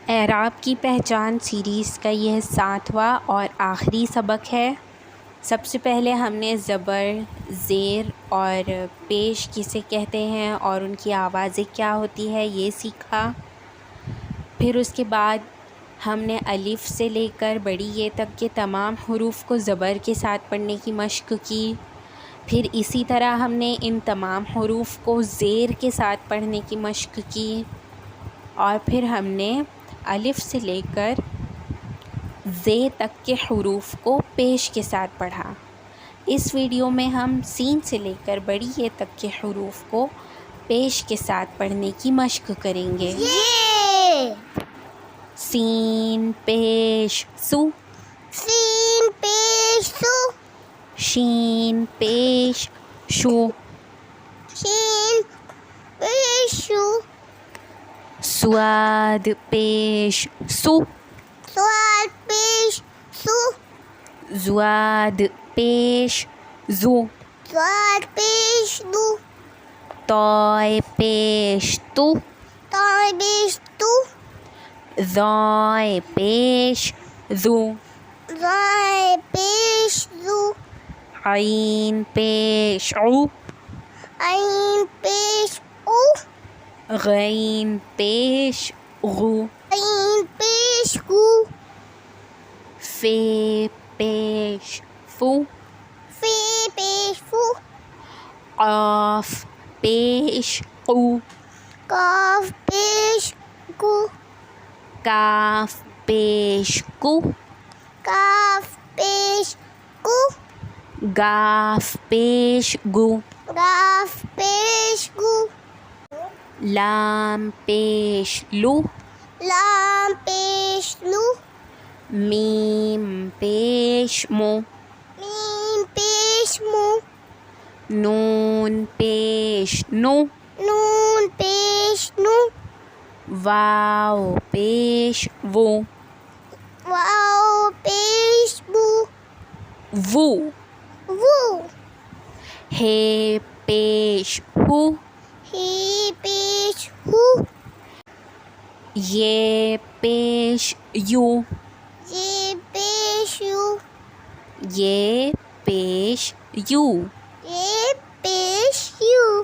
اعراب کی پہچان سیریز کا یہ 7واں اور آخری سبق ہے۔ سب سے پہلے ہم نے زبر، زیر اور پیش کسے کہتے ہیں اور ان کی آوازیں کیا ہوتی ہے یہ سیکھا۔ پھر اس کے بعد ہم نے الف سے لے کر بڑی یہ تک کے تمام حروف کو زبر کے ساتھ پڑھنے کی مشق کی۔ پھر اسی طرح ہم نے ان تمام حروف کو زیر کے ساتھ پڑھنے کی مشق کی، اور پھر ہم نے الف سے لے کر زے تک کے حروف کو پیش کے ساتھ پڑھا۔ اس ویڈیو میں ہم سین سے لے کر بڑی یہ تک کے حروف کو پیش کے ساتھ پڑھنے کی مشق کریں گے۔ سین پیش سو، سین پیش سو، شین پیش شو، شین پیش شو، صاد پیش سو، صاد پیش سو، زواد پیش زو، صاد پیش دو، طائے پیش تو، طائے پیش تو، ذائے پیش ذو، ذائے پیش ذو، عین پیش عو، عین پیش او، غین پیش غو، عین پیش گو، فے پیش فو، فے پیش فو، قاف پیش قو، قاف پیش گو، کاف پیش کو، کاف پیش کو، گاف پیش گو، گاف پیش گو، لام پیش لو، لام پیش لو، میم پیش مو، میم پیش مو، نون پیش نو، نون پیش نو، واو پیش وو، واو پیش بو، وو، وو، ہے پیش ہو، ہی پیش ہو، یہ پیش یو، یہ پیش یو، یہ پیش یو، یہ پیش یو،